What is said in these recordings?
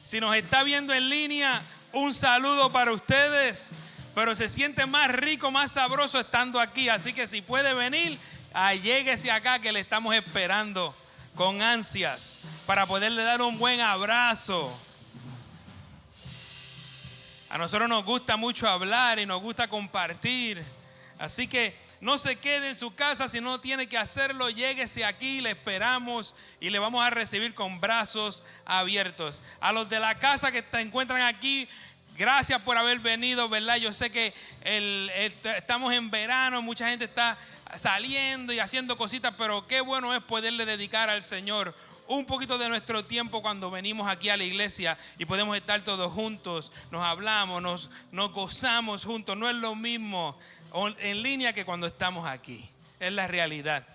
Si nos está viendo en línea, un saludo para ustedes. Pero se siente más rico, más sabroso estando aquí. Así que si puede venir, lléguese acá que le estamos esperando con ansias para poderle dar un buen abrazo. A nosotros nos gusta mucho hablar y nos gusta compartir. Así que no se quede en su casa. Si no tiene que hacerlo, lléguese aquí, le esperamos y le vamos a recibir con brazos abiertos. A los de la casa que se encuentran aquí, gracias por haber venido, ¿verdad? Yo sé que estamos en verano, mucha gente está saliendo y haciendo cositas, pero qué bueno es poderle dedicar al Señor un poquito de nuestro tiempo cuando venimos aquí a la iglesia y podemos estar todos juntos, nos hablamos, nos gozamos juntos. No es lo mismo en línea que cuando estamos aquí, es la realidad.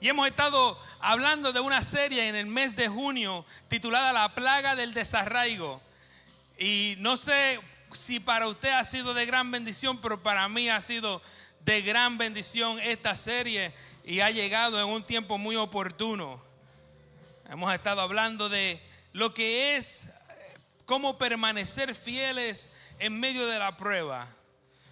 Y hemos estado hablando de una serie en el mes de junio titulada La plaga del desarraigo. Y no sé si para usted ha sido de gran bendición, pero para mí ha sido de gran bendición esta serie y ha llegado en un tiempo muy oportuno. Hemos estado hablando de lo que es cómo permanecer fieles en medio de la prueba,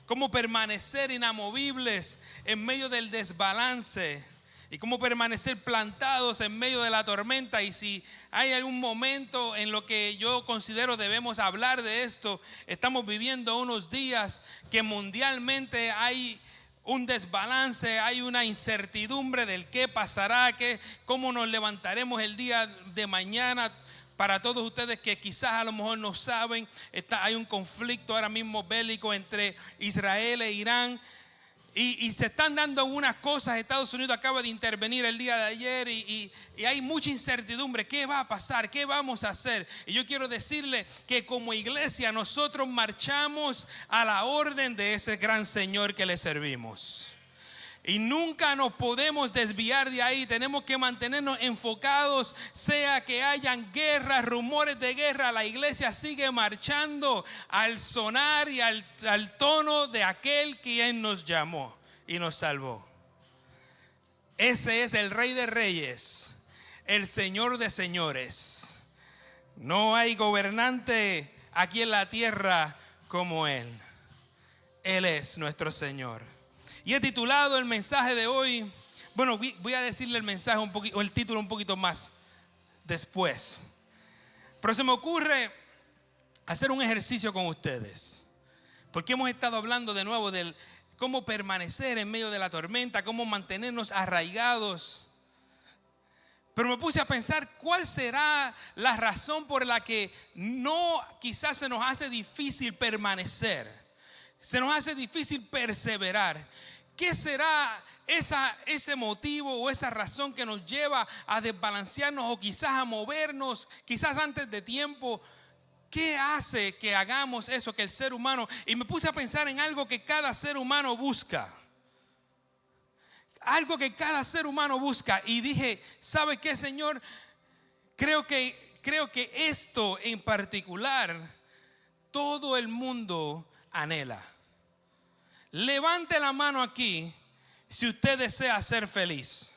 cómo permanecer inamovibles en medio del desbalance y cómo permanecer plantados en medio de la tormenta. Y si hay algún momento en lo que yo considero debemos hablar de esto, estamos viviendo unos días que mundialmente hay un desbalance, hay una incertidumbre del qué pasará, cómo nos levantaremos el día de mañana. Para todos ustedes que quizás a lo mejor no saben, hay un conflicto ahora mismo bélico entre Israel e Irán. Y se están dando unas cosas. Estados Unidos acaba de intervenir el día de ayer y hay mucha incertidumbre. ¿Qué va a pasar? ¿Qué vamos a hacer? Y yo quiero decirle que como iglesia nosotros marchamos a la orden de ese gran Señor que le servimos. Y nunca nos podemos desviar de ahí. Tenemos que mantenernos enfocados, sea que hayan guerras, rumores de guerra. La iglesia sigue marchando al sonar y al tono de aquel quien nos llamó y nos salvó. Ese es el Rey de Reyes, el Señor de Señores. No hay gobernante aquí en la tierra como Él. Él es nuestro Señor. Y he titulado el mensaje de hoy, bueno, voy a decirle el mensaje un poquito, o el título un poquito más después. Pero se me ocurre hacer un ejercicio con ustedes, porque hemos estado hablando de nuevo de cómo permanecer en medio de la tormenta, cómo mantenernos arraigados. Pero me puse a pensar cuál será la razón por la que quizás se nos hace difícil permanecer. Se nos hace difícil perseverar. ¿Qué será ese motivo o esa razón que nos lleva a desbalancearnos o quizás a movernos, quizás antes de tiempo? ¿Qué hace que hagamos eso, que el ser humano? Y me puse a pensar en algo que cada ser humano busca. Algo que cada ser humano busca. Y dije, ¿sabe qué, Señor? Creo que esto en particular todo el mundo anhela. Levante la mano aquí si usted desea ser feliz.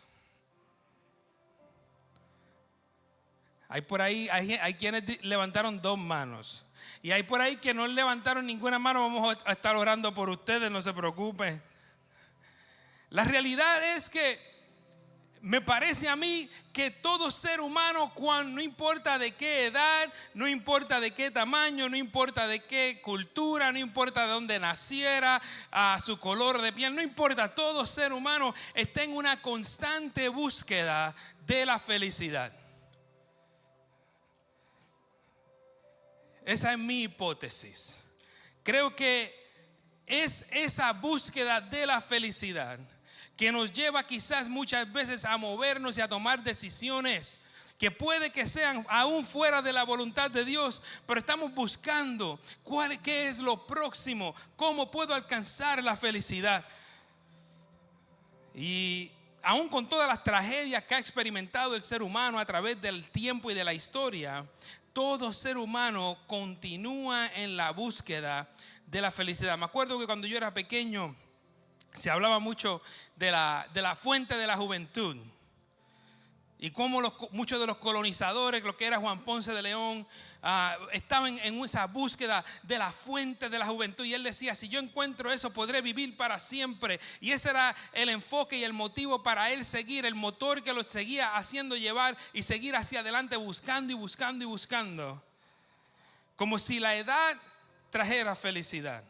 Hay por ahí, hay quienes levantaron 2 manos. Y hay por ahí que no levantaron ninguna mano. Vamos a estar orando por ustedes, no se preocupen. La realidad es que me parece a mí que todo ser humano, no importa de qué edad, no importa de qué tamaño, no importa de qué cultura, no importa de dónde naciera, a su color de piel, no importa, todo ser humano está en una constante búsqueda de la felicidad. Esa es mi hipótesis. Creo que es esa búsqueda de la felicidad que nos lleva quizás muchas veces a movernos y a tomar decisiones que puede que sean aún fuera de la voluntad de Dios, pero estamos buscando qué es lo próximo, cómo puedo alcanzar la felicidad. Y aún con todas las tragedias que ha experimentado el ser humano a través del tiempo y de la historia, todo ser humano continúa en la búsqueda de la felicidad. Me acuerdo que cuando yo era pequeño se hablaba mucho de la fuente de la juventud. Y como muchos de los colonizadores, lo que era Juan Ponce de León, estaban en esa búsqueda de la fuente de la juventud. Y él decía, si yo encuentro eso, podré vivir para siempre. Y ese era el enfoque y el motivo para él seguir, el motor que lo seguía haciendo llevar y seguir hacia adelante, buscando y buscando y buscando. Como si la edad trajera felicidad.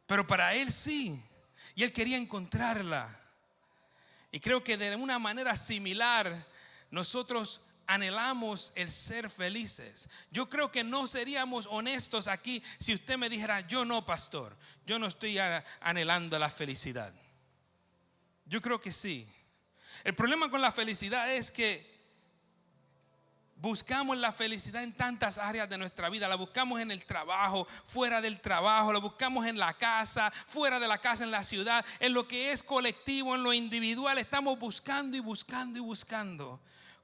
Pero para él sí. Y él quería encontrarla. Y creo que de una manera similar nosotros anhelamos el ser felices. Yo creo que no seríamos honestos aquí si usted me dijera, yo no, pastor, yo no estoy anhelando la felicidad. Yo creo que sí. El problema con la felicidad es que buscamos la felicidad en tantas áreas de nuestra vida. La buscamos en el trabajo, fuera del trabajo, la buscamos en la casa, fuera de la casa, en la ciudad, en lo que es colectivo, en lo individual. Estamos buscando y buscando y buscando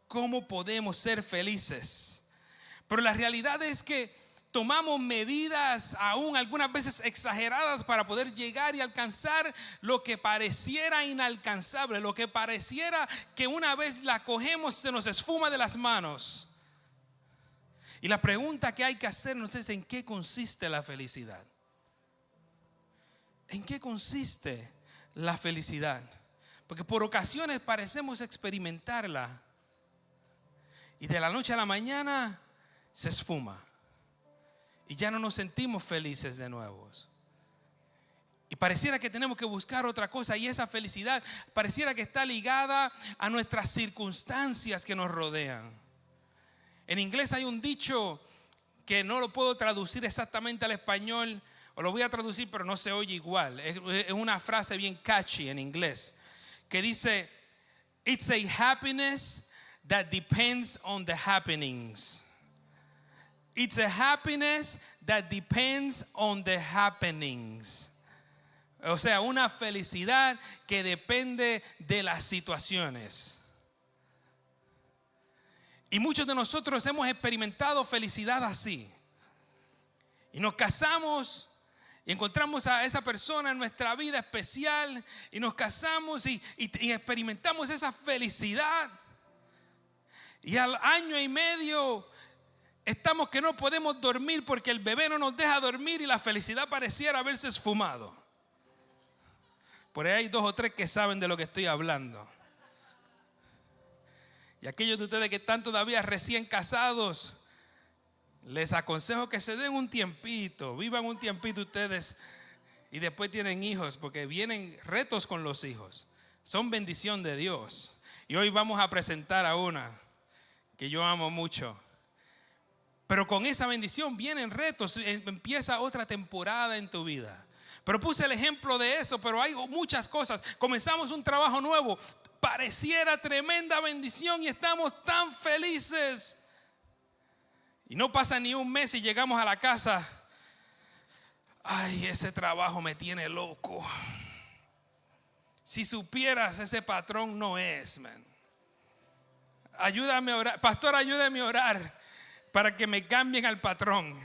cómo podemos ser felices. Pero la realidad es que tomamos medidas aún algunas veces exageradas para poder llegar y alcanzar lo que pareciera inalcanzable, lo que pareciera que una vez la cogemos se nos esfuma de las manos. Y la pregunta que hay que hacernos es: ¿en qué consiste la felicidad? ¿En qué consiste la felicidad? Porque por ocasiones parecemos experimentarla y de la noche a la mañana se esfuma. Y ya no nos sentimos felices de nuevo. Y pareciera que tenemos que buscar otra cosa. Y esa felicidad pareciera que está ligada a nuestras circunstancias que nos rodean. En inglés hay un dicho que no lo puedo traducir exactamente al español. O lo voy a traducir, pero no se oye igual. Es una frase bien catchy en inglés. Que dice, it's a happiness that depends on the happenings. It's a happiness that depends on the happenings. O sea, una felicidad que depende de las situaciones. Y muchos de nosotros hemos experimentado felicidad así. Y nos casamos y encontramos a esa persona en nuestra vida especial. Y nos casamos y experimentamos esa felicidad. Y al año y medio estamos que no podemos dormir porque el bebé no nos deja dormir y la felicidad pareciera haberse esfumado. Por ahí hay 2 o 3 que saben de lo que estoy hablando. Y aquellos de ustedes que están todavía recién casados, les aconsejo que se den un tiempito, vivan un tiempito ustedes y después tienen hijos, porque vienen retos con los hijos. Son bendición de Dios. Y hoy vamos a presentar a una que yo amo mucho. Pero con esa bendición vienen retos, empieza otra temporada en tu vida. Pero puse el ejemplo de eso, pero hay muchas cosas. Comenzamos un trabajo nuevo, pareciera tremenda bendición y estamos tan felices. Y no pasa ni un mes y llegamos a la casa. Ay, ese trabajo me tiene loco. Si supieras, ese patrón no es, man. Ayúdame a orar, pastor, ayúdame a orar para que me cambien al patrón.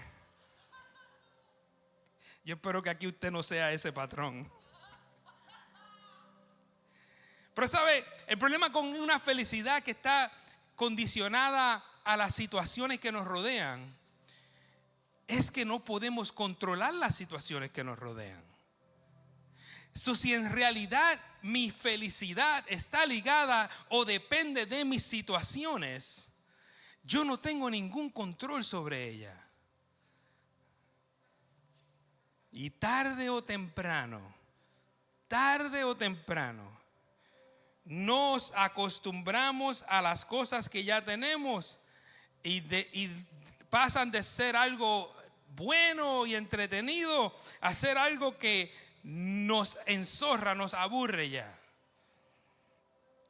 Yo espero que aquí usted no sea ese patrón. Pero sabe, el problema con una felicidad que está condicionada a las situaciones que nos rodean es que no podemos controlar las situaciones que nos rodean. Si en realidad mi felicidad está ligada o depende de mis situaciones, yo no tengo ningún control sobre ella. Y tarde o temprano, nos acostumbramos a las cosas que ya tenemos y pasan de ser algo bueno y entretenido a ser algo que nos enzorra, nos aburre ya.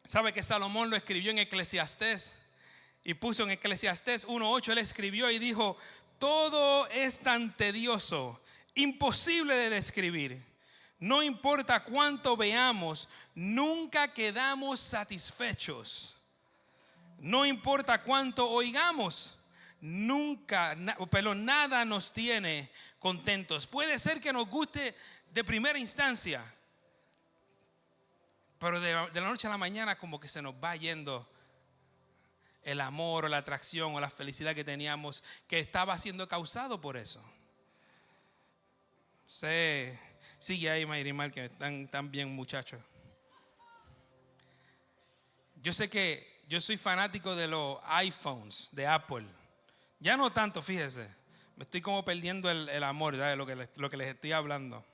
¿Sabe que Salomón lo escribió en Eclesiastés? Y puso en Eclesiastés 1:8, él escribió y dijo: todo es tan tedioso, imposible de describir. No importa cuánto veamos, nunca quedamos satisfechos. No importa cuánto oigamos, nada nos tiene contentos. Puede ser que nos guste de primera instancia, Pero de la noche a la mañana como que se nos va yendo el amor o la atracción o la felicidad que teníamos, que estaba siendo causado por eso. Sigue ahí, Mayrimar, que están bien, muchachos. Yo sé que yo soy fanático de los iPhones de Apple. Ya no tanto, fíjese. Me estoy como perdiendo el amor, ¿sabes? Lo que les estoy hablando.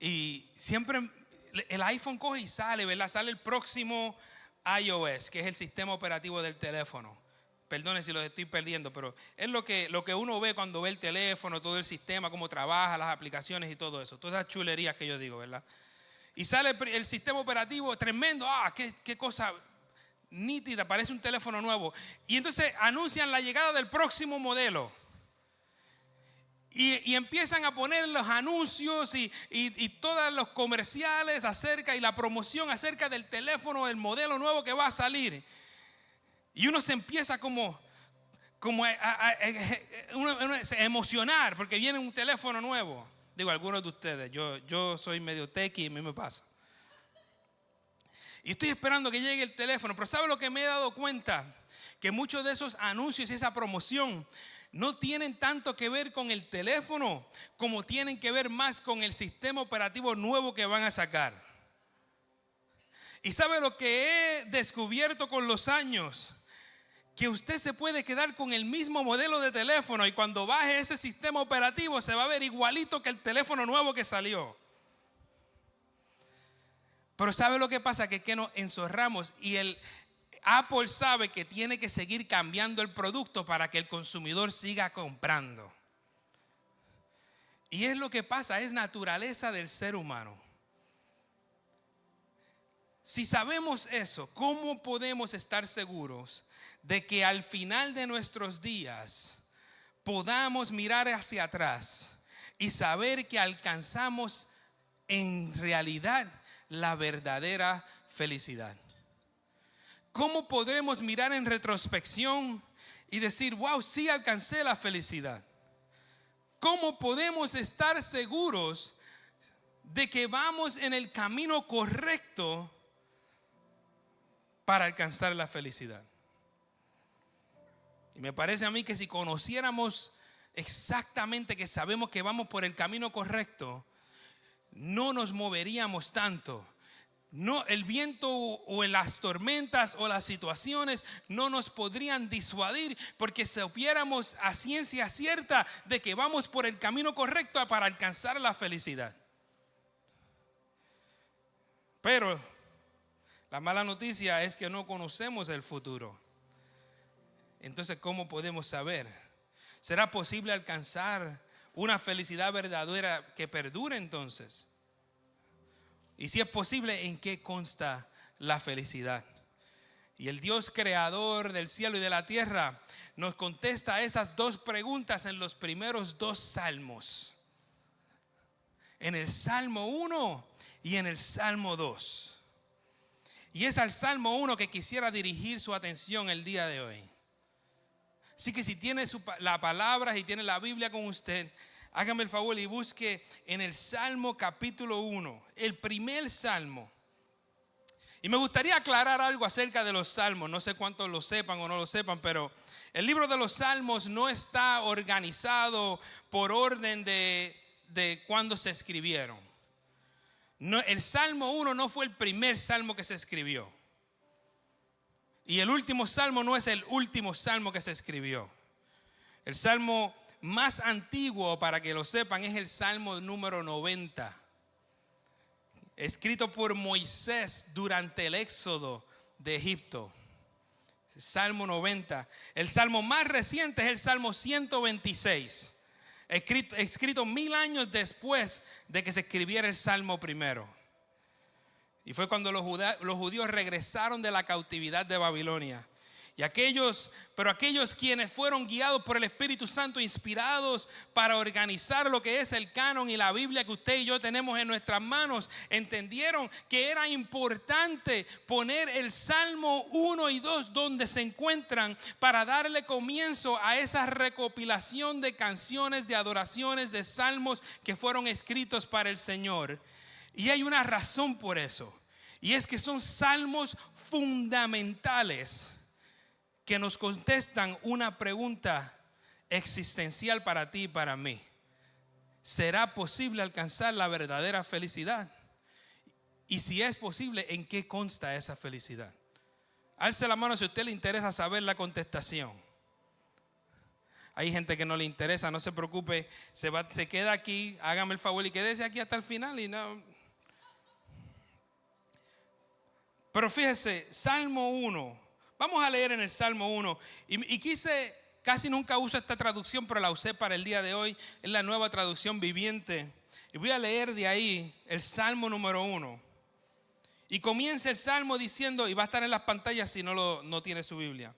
Y siempre el iPhone coge y sale, ¿verdad? Sale el próximo iOS, que es el sistema operativo del teléfono. Perdone si los estoy perdiendo, pero es lo que uno ve cuando ve el teléfono, todo el sistema, cómo trabaja, las aplicaciones y todo eso. Todas esas chulerías que yo digo, ¿verdad? Y sale el sistema operativo tremendo. Qué cosa nítida, parece un teléfono nuevo. Y entonces anuncian la llegada del próximo modelo. Y empiezan a poner los anuncios y todos los comerciales acerca y la promoción acerca del teléfono, el modelo nuevo que va a salir. Y uno se empieza como a emocionar porque viene un teléfono nuevo. Digo, algunos de ustedes, yo soy medio techie y a mí me pasa. Y estoy esperando que llegue el teléfono. Pero ¿sabe lo que me he dado cuenta? Que muchos de esos anuncios y esa promoción no tienen tanto que ver con el teléfono como tienen que ver más con el sistema operativo nuevo que van a sacar. Y ¿sabe lo que he descubierto con los años? Que usted se puede quedar con el mismo modelo de teléfono y cuando baje ese sistema operativo se va a ver igualito que el teléfono nuevo que salió. Pero ¿sabe lo que pasa? Que nos enzorramos y el Apple sabe que tiene que seguir cambiando el producto para que el consumidor siga comprando. Y es lo que pasa, es naturaleza del ser humano. Si sabemos eso, ¿cómo podemos estar seguros de que al final de nuestros días podamos mirar hacia atrás y saber que alcanzamos en realidad la verdadera felicidad? ¿Cómo podremos mirar en retrospección y decir, wow, sí alcancé la felicidad? ¿Cómo podemos estar seguros de que vamos en el camino correcto para alcanzar la felicidad? Y me parece a mí que si conociéramos exactamente que sabemos que vamos por el camino correcto, no nos moveríamos tanto. No, el viento o las tormentas o las situaciones no nos podrían disuadir porque supiéramos a ciencia cierta de que vamos por el camino correcto para alcanzar la felicidad. Pero la mala noticia es que no conocemos el futuro. Entonces, ¿cómo podemos saber? ¿Será posible alcanzar una felicidad verdadera que perdure entonces? Y si es posible, ¿en qué consta la felicidad? Y el Dios creador del cielo y de la tierra nos contesta esas dos preguntas en los primeros dos salmos. En el Salmo 1 y en el Salmo 2. Y es al Salmo 1 que quisiera dirigir su atención el día de hoy. Así que si tiene la palabra y tiene la Biblia con usted, hágame el favor y busque en el Salmo capítulo 1, el primer salmo. Y me gustaría aclarar algo acerca de los salmos. No sé cuántos lo sepan o no lo sepan, pero el libro de los salmos no está organizado por orden de cuándo se escribieron. No, el Salmo 1 no fue el primer salmo que se escribió. Y el último salmo no es el último salmo que se escribió. El salmo más antiguo, para que lo sepan, es el Salmo número 90, escrito por Moisés durante el éxodo de Egipto. Salmo 90. El salmo más reciente es el Salmo 126, escrito 1000 años después de que se escribiera el Salmo primero. Y fue cuando los judíos regresaron de la cautividad de Babilonia. Pero aquellos quienes fueron guiados por el Espíritu Santo, inspirados para organizar lo que es el canon y la Biblia que usted y yo tenemos en nuestras manos, entendieron que era importante poner el Salmo 1 y 2 donde se encuentran para darle comienzo a esa recopilación de canciones, de adoraciones, de salmos que fueron escritos para el Señor. Y hay una razón por eso. Y es que son salmos fundamentales que nos contestan una pregunta existencial para ti y para mí. ¿Será posible alcanzar la verdadera felicidad? Y si es posible, ¿en qué consta esa felicidad? Alce la mano si a usted le interesa saber la contestación. Hay gente que no le interesa, no se preocupe, se queda aquí, hágame el favor y quédese aquí hasta el final y no. Pero fíjese, Salmo 1, vamos a leer en el Salmo 1 y quise, casi nunca uso esta traducción, pero la usé para el día de hoy, es la nueva traducción viviente. Y voy a leer de ahí el Salmo número 1. Y comienza el Salmo diciendo, y va a estar en las pantallas si no tiene su Biblia.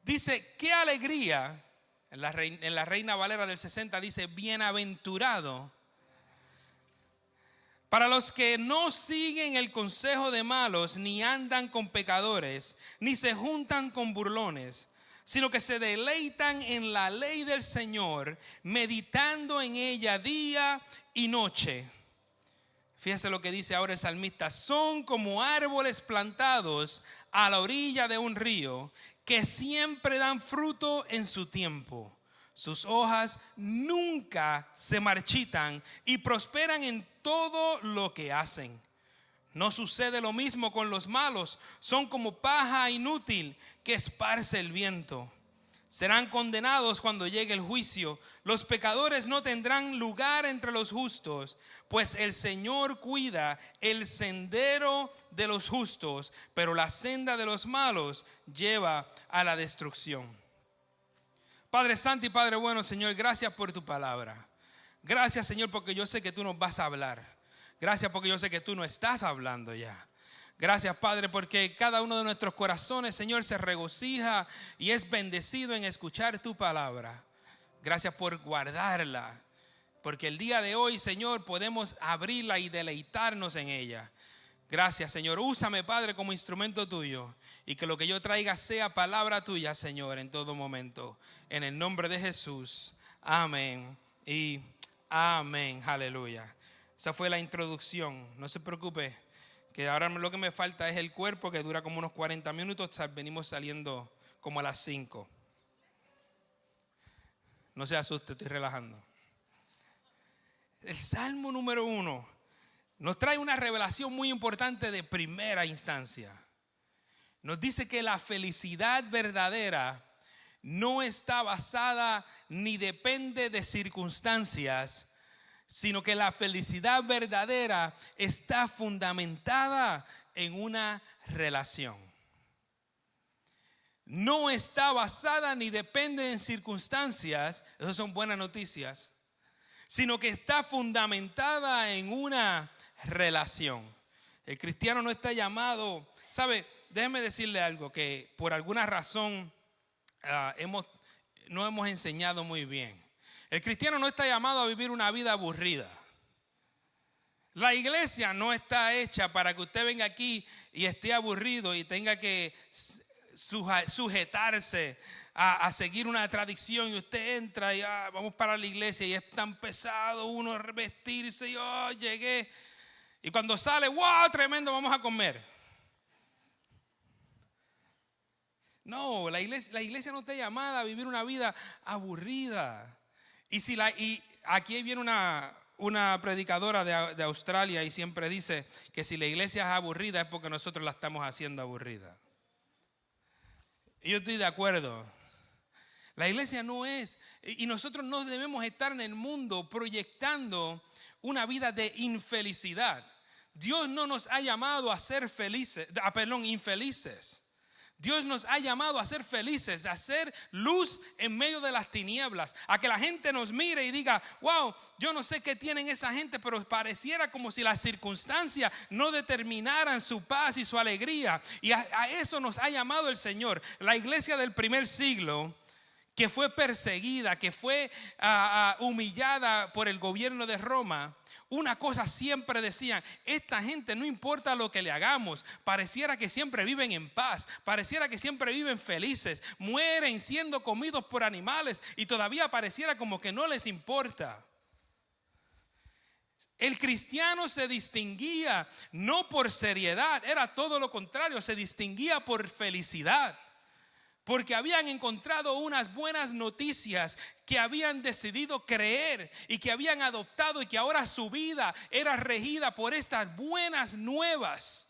Dice, qué alegría, en la Reina Valera del 60 dice, bienaventurado. Para los que no siguen el consejo de malos, ni andan con pecadores, ni se juntan con burlones, sino que se deleitan en la ley del Señor, meditando en ella día y noche. Fíjese lo que dice ahora el salmista. Son como árboles plantados a la orilla de un río, que siempre dan fruto en su tiempo. Sus hojas nunca se marchitan y prosperan en todo lo que hacen. No sucede lo mismo con los malos. Son como paja inútil que esparce el viento. Serán condenados cuando llegue el juicio. Los pecadores no tendrán lugar entre los justos, pues el Señor cuida el sendero de los justos, pero la senda de los malos lleva a la destrucción. Padre Santo y Padre bueno, Señor, gracias por tu palabra. Gracias, Señor, porque yo sé que tú nos vas a hablar. Gracias porque yo sé que tú no estás hablando ya. Gracias, Padre, porque cada uno de nuestros corazones, Señor, se regocija y es bendecido en escuchar tu palabra. Gracias por guardarla, porque el día de hoy, Señor, podemos abrirla y deleitarnos en ella. Gracias, Señor. Úsame, Padre, como instrumento tuyo, y que lo que yo traiga sea palabra tuya, Señor, en todo momento. En el nombre de Jesús. Amén y amén. Aleluya. Esa fue la introducción. No se preocupe, que ahora lo que me falta es el cuerpo, que dura como unos 40 minutos. Venimos saliendo como a las 5. No se asuste, estoy relajando. El Salmo número 1 nos trae una revelación muy importante de primera instancia. Nos dice que la felicidad verdadera no está basada ni depende de circunstancias, sino que la felicidad verdadera está fundamentada en una relación. No está basada ni depende en circunstancias, esas son buenas noticias, sino que está fundamentada en una relación. El cristiano no está llamado, ¿sabe? Déjeme decirle algo que por alguna razón no hemos enseñado muy bien. El cristiano no está llamado a vivir una vida aburrida. La iglesia no está hecha para que usted venga aquí y esté aburrido y tenga que sujetarse a seguir una tradición, y usted entra y vamos para la iglesia y es tan pesado uno vestirse y llegué, y cuando sale, wow, tremendo, vamos a comer. No, la iglesia no está llamada a vivir una vida aburrida. Y aquí viene una predicadora de Australia y siempre dice que si la iglesia es aburrida es porque nosotros la estamos haciendo aburrida. Y yo estoy de acuerdo. La iglesia no es, y nosotros no debemos estar en el mundo proyectando una vida de infelicidad. Dios no nos ha llamado a ser infelices. Dios nos ha llamado a ser felices, a ser luz en medio de las tinieblas, a que la gente nos mire y diga, wow, yo no sé qué tienen esa gente, pero pareciera como si las circunstancias no determinaran su paz y su alegría. Y a eso nos ha llamado el Señor. La iglesia del primer siglo, que fue perseguida, que fue humillada por el gobierno de Roma, una cosa siempre decían: esta gente, no importa lo que le hagamos, pareciera que siempre viven en paz, pareciera que siempre viven felices, mueren siendo comidos por animales y todavía pareciera como que no les importa. El cristiano se distinguía no por seriedad, era todo lo contrario, se distinguía por felicidad. Porque habían encontrado unas buenas noticias que habían decidido creer y que habían adoptado, y que ahora su vida era regida por estas buenas nuevas.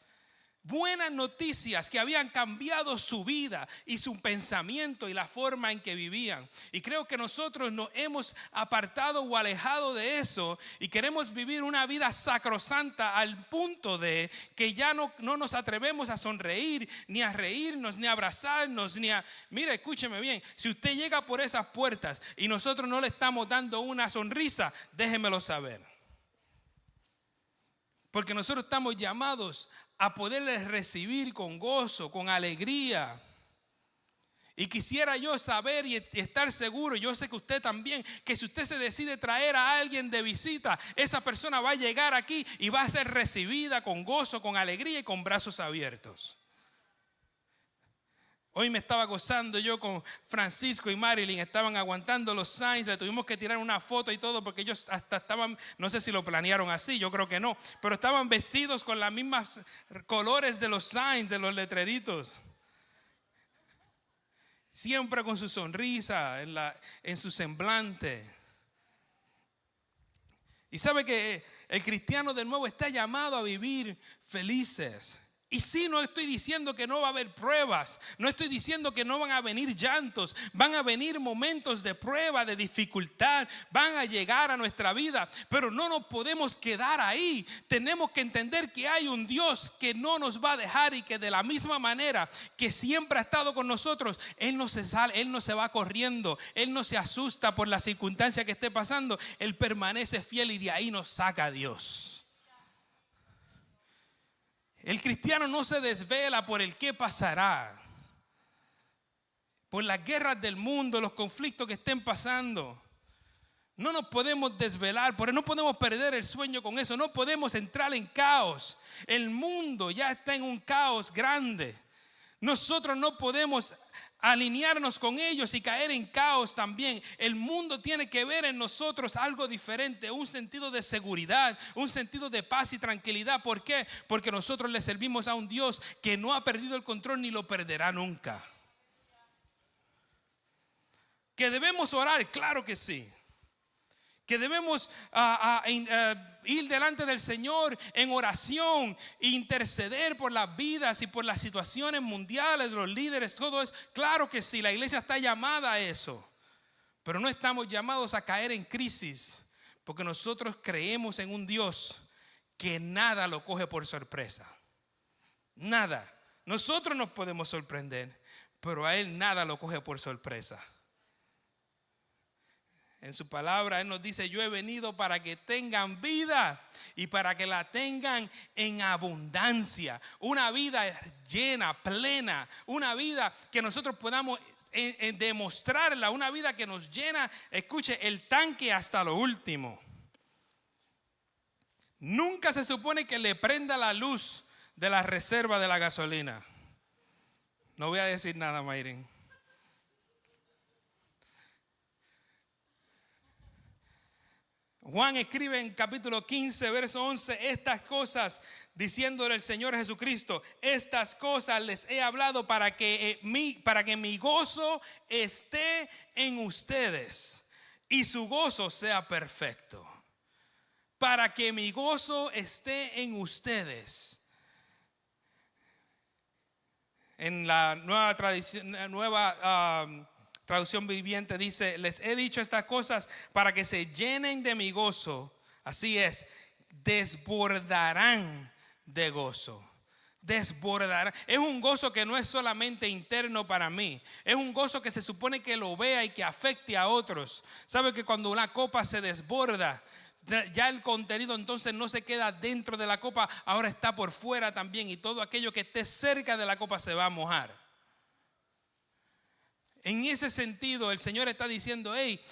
Buenas noticias que habían cambiado su vida y su pensamiento y la forma en que vivían. Y creo que nosotros nos hemos apartado o alejado de eso y queremos vivir una vida sacrosanta al punto de que ya no nos atrevemos a sonreír, ni a reírnos, ni a abrazarnos, ni a... Mire, escúcheme bien, si usted llega por esas puertas y nosotros no le estamos dando una sonrisa, déjemelo saber. Porque nosotros estamos llamados a poderles recibir con gozo, con alegría. Y quisiera yo saber y estar seguro, yo sé que usted también, que si usted se decide traer a alguien de visita, esa persona va a llegar aquí y va a ser recibida con gozo, con alegría y con brazos abiertos. Hoy me estaba gozando yo con Francisco y Marilyn, estaban aguantando los signs, le tuvimos que tirar una foto y todo porque ellos hasta estaban, no sé si lo planearon así, yo creo que no, pero estaban vestidos con las mismas colores de los signs, de los letreritos. Siempre con su sonrisa en su semblante. Y sabe que el cristiano de nuevo está llamado a vivir felices. Y sí, no estoy diciendo que no va a haber pruebas, no estoy diciendo que no van a venir llantos, van a venir momentos de prueba, de dificultad, van a llegar a nuestra vida, pero no nos podemos quedar ahí. Tenemos que entender que hay un Dios que no nos va a dejar y que de la misma manera que siempre ha estado con nosotros, Él no se sale, Él no se va corriendo, Él no se asusta por la circunstancia que esté pasando, Él permanece fiel y de ahí nos saca a Dios. El cristiano no se desvela por el qué pasará, por las guerras del mundo, los conflictos que estén pasando. No nos podemos desvelar, por eso no podemos perder el sueño con eso, no podemos entrar en caos. El mundo ya está en un caos grande. Nosotros no podemos alinearnos con ellos y caer en caos también. El mundo tiene que ver en nosotros algo diferente, un sentido de seguridad, un sentido de paz y tranquilidad. ¿Por qué? Porque nosotros le servimos a un Dios que no ha perdido el control ni lo perderá nunca. ¿Que debemos orar? Claro que sí. Que debemos ir delante del Señor en oración e interceder por las vidas y por las situaciones mundiales, los líderes, todo eso. Claro que sí, la iglesia está llamada a eso. Pero no estamos llamados a caer en crisis, porque nosotros creemos en un Dios que nada lo coge por sorpresa. Nada. Nosotros nos podemos sorprender, pero a Él nada lo coge por sorpresa. En su palabra Él nos dice: yo he venido para que tengan vida y para que la tengan en abundancia. Una vida llena, plena, una vida que nosotros podamos demostrarla, una vida que nos llena, escuche, el tanque hasta lo último. Nunca se supone que le prenda la luz de la reserva de la gasolina. No voy a decir nada, Mayrin. Juan escribe en capítulo 15, verso 11, estas cosas, diciéndole el Señor Jesucristo: estas cosas les he hablado para que mi gozo esté en ustedes y su gozo sea perfecto. Para que mi gozo esté en ustedes. En la traducción viviente dice: les he dicho estas cosas para que se llenen de mi gozo. Así es, desbordarán de gozo. Desbordarán. Es un gozo que no es solamente interno para mí, es un gozo que se supone que lo vea y que afecte a otros. ¿Sabe que cuando una copa se desborda, ya el contenido entonces no se queda dentro de la copa, ahora está por fuera también, y todo aquello que esté cerca de la copa se va a mojar? En ese sentido el Señor está diciendo: hey,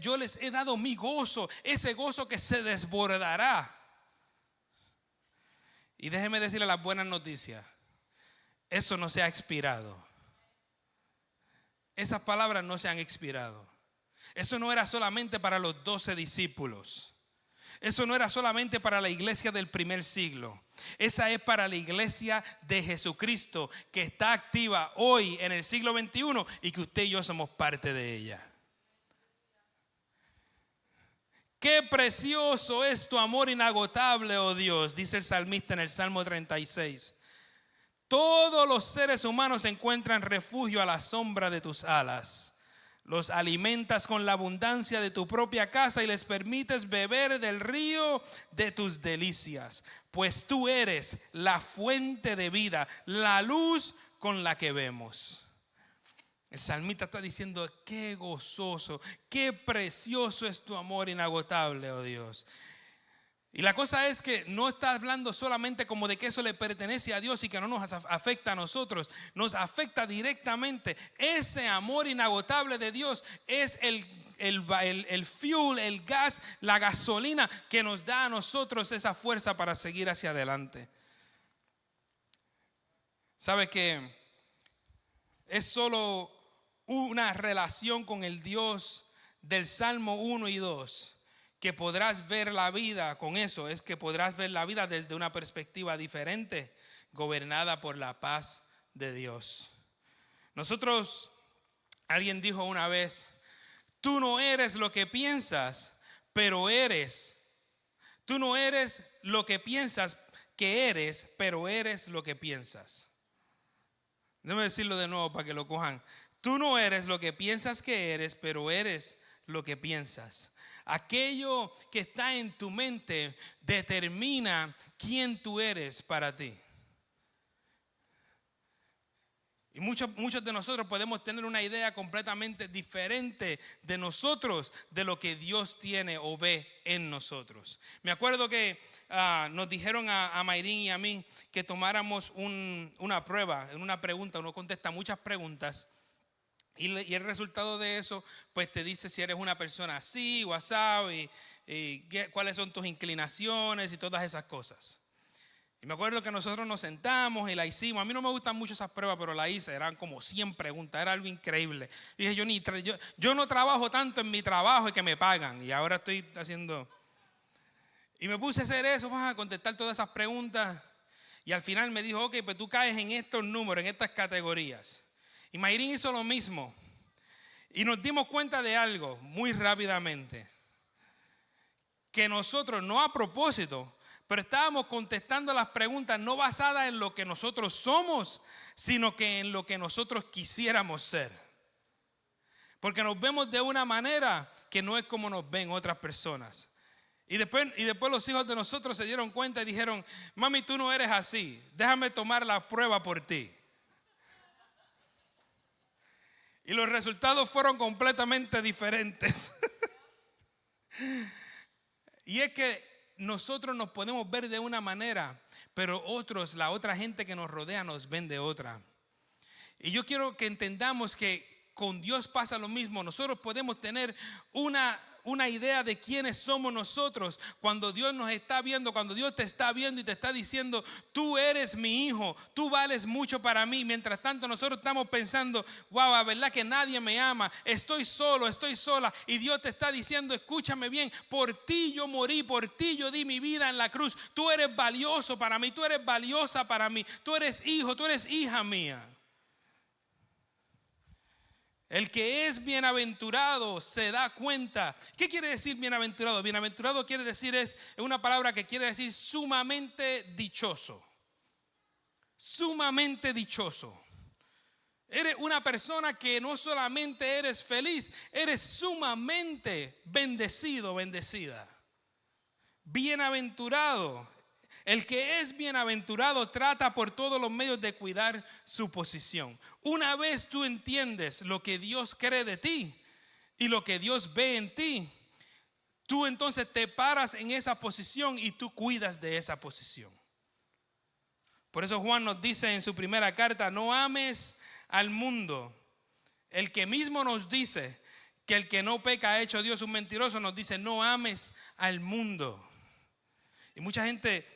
yo les he dado mi gozo, ese gozo que se desbordará. Y déjeme decirle las buenas noticias: eso no se ha expirado. Esas palabras no se han expirado. Eso no era solamente para los 12 discípulos. Eso no era solamente para la iglesia del primer siglo. Esa es para la iglesia de Jesucristo, que está activa hoy en el siglo XXI y que usted y yo somos parte de ella. Qué precioso es tu amor inagotable, oh Dios, dice el salmista en el Salmo 36. Todos los seres humanos encuentran refugio a la sombra de tus alas. Los alimentas con la abundancia de tu propia casa y les permites beber del río de tus delicias. Pues tú eres la fuente de vida, la luz con la que vemos. El salmista está diciendo: qué gozoso, qué precioso es tu amor inagotable, oh Dios. Y la cosa es que no está hablando solamente como de que eso le pertenece a Dios y que no nos afecta a nosotros. Nos afecta directamente. Ese amor inagotable de Dios es el fuel, el gas, la gasolina que nos da a nosotros esa fuerza para seguir hacia adelante. ¿Sabe que es solo una relación con el Dios del Salmo 1 y 2? Que podrás ver la vida con eso, es que podrás ver la vida desde una perspectiva diferente, gobernada por la paz de Dios. Alguien dijo una vez: tú no eres lo que piensas, pero eres. Tú no eres lo que piensas que eres, pero eres lo que piensas. Déjame decirlo de nuevo para que lo cojan. Tú no eres lo que piensas que eres, pero eres lo que piensas. Aquello que está en tu mente determina quién tú eres para ti. Y muchos de nosotros podemos tener una idea completamente diferente de nosotros, de lo que Dios tiene o ve en nosotros. Me acuerdo que nos dijeron a Mayrín y a mí que tomáramos una prueba, en una pregunta. Uno contesta muchas preguntas. Y el resultado de eso, pues te dice si eres una persona así o asá, y cuáles son tus inclinaciones y todas esas cosas. Y me acuerdo que nosotros nos sentamos y la hicimos. A mí no me gustan mucho esas pruebas, pero la hice. Eran como 100 preguntas, era algo increíble. Y dije, yo no trabajo tanto en mi trabajo y que me pagan. Y ahora estoy haciendo... Y me puse a hacer eso, a contestar todas esas preguntas. Y al final me dijo: ok, pues tú caes en estos números, en estas categorías. Y Mayrín hizo lo mismo. Y nos dimos cuenta de algo muy rápidamente. Que nosotros, no a propósito, pero estábamos contestando las preguntas no basadas en lo que nosotros somos, sino que en lo que nosotros quisiéramos ser. Porque nos vemos de una manera que no es como nos ven otras personas. Y después los hijos de nosotros se dieron cuenta y dijeron: mami, tú no eres así, déjame tomar la prueba por ti. Y los resultados fueron completamente diferentes. Y es que nosotros nos podemos ver de una manera, pero la otra gente que nos rodea nos ven de otra. Y yo quiero que entendamos que con Dios pasa lo mismo. Nosotros podemos tener una idea de quiénes somos nosotros cuando Dios nos está viendo, cuando Dios te está viendo y te está diciendo: tú eres mi hijo, tú vales mucho para mí. Mientras tanto nosotros estamos pensando: wow, la verdad que nadie me ama, estoy solo, estoy sola. Y Dios te está diciendo: escúchame bien, por ti yo morí, por ti yo di mi vida en la cruz. Tú eres valioso para mí, tú eres valiosa para mí, tú eres hijo, tú eres hija mía. El que es bienaventurado se da cuenta. ¿Qué quiere decir bienaventurado? Bienaventurado quiere decir, es una palabra que quiere decir sumamente dichoso. Sumamente dichoso. Eres una persona que no solamente eres feliz, eres sumamente bendecido, bendecida. Bienaventurado. El que es bienaventurado trata por todos los medios de cuidar su posición. Una vez tú entiendes lo que Dios cree de ti y lo que Dios ve en ti, tú entonces te paras en esa posición y tú cuidas de esa posición. Por eso Juan nos dice en su primera carta: no ames al mundo. El que mismo nos dice que el que no peca ha hecho a Dios un mentiroso, nos dice: no ames al mundo. Y mucha gente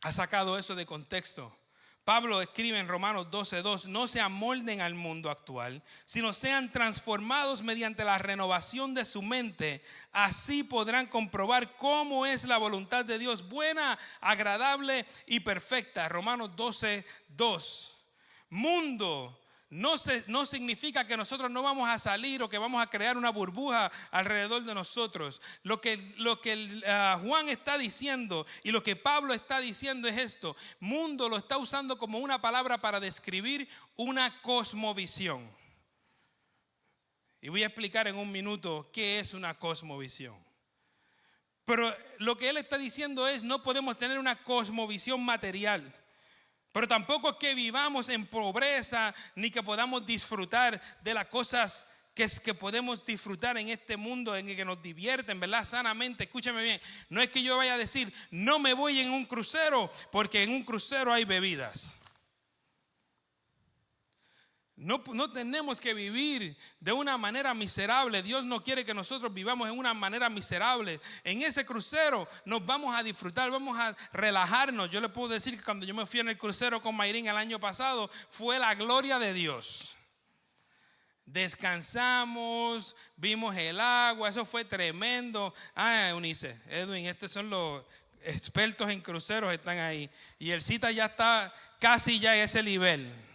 ha sacado eso de contexto, Pablo escribe en Romanos 12:2, no se amolden al mundo actual, sino sean transformados mediante la renovación de su mente. Así podrán comprobar cómo es la voluntad de Dios, buena, agradable y perfecta. Romanos 12:2. Mundo no significa que nosotros no vamos a salir o que vamos a crear una burbuja alrededor de nosotros. Lo que Juan está diciendo y lo que Pablo está diciendo es esto. Mundo lo está usando como una palabra para describir una cosmovisión. Y voy a explicar en un minuto qué es una cosmovisión. Pero lo que él está diciendo es, no podemos tener una cosmovisión material. Pero tampoco es que vivamos en pobreza, ni que podamos disfrutar de las cosas que podemos disfrutar en este mundo, en el que nos divierten, ¿verdad? Sanamente, escúchame bien. No es que yo vaya a decir, no me voy en un crucero, porque en un crucero hay bebidas. No tenemos que vivir de una manera miserable. Dios no quiere que nosotros vivamos en una manera miserable. En ese crucero nos vamos a disfrutar, vamos a relajarnos. Yo le puedo decir que cuando yo me fui en el crucero con Mayrín el año pasado, fue la gloria de Dios. Descansamos, vimos el agua, eso fue tremendo. Eunice, Edwin, estos son los expertos en cruceros, están ahí. Y el cita ya está casi ya en ese nivel.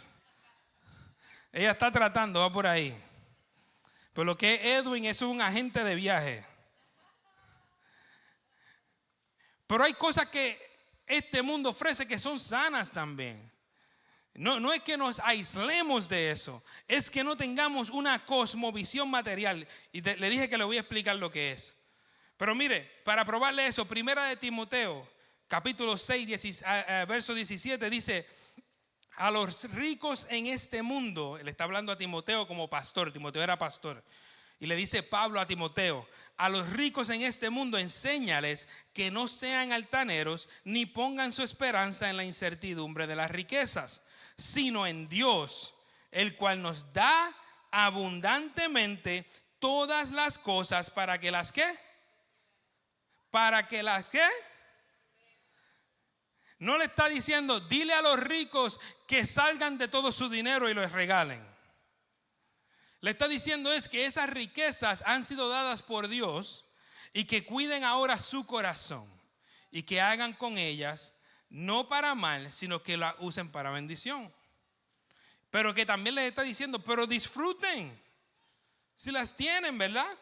Ella está tratando, va por ahí. Pero lo que es Edwin es un agente de viaje. Pero hay cosas que este mundo ofrece que son sanas también. No es que nos aislemos de eso, es que no tengamos una cosmovisión material. Y le dije que le voy a explicar lo que es. Pero mire, para probarle eso, primera de Timoteo, capítulo 6, verso 17, dice: a los ricos en este mundo, le está hablando a Timoteo como pastor, Timoteo era pastor, y le dice Pablo a Timoteo: a los ricos en este mundo enséñales que no sean altaneros, ni pongan su esperanza en la incertidumbre de las riquezas, sino en Dios, el cual nos da abundantemente todas las cosas para que las ¿qué? Para que las ¿qué? No le está diciendo, dile a los ricos que salgan de todo su dinero y los regalen. Le está diciendo es que esas riquezas han sido dadas por Dios y que cuiden ahora su corazón y que hagan con ellas no para mal, sino que la usen para bendición. Pero que también les está diciendo, pero disfruten si las tienen, ¿verdad?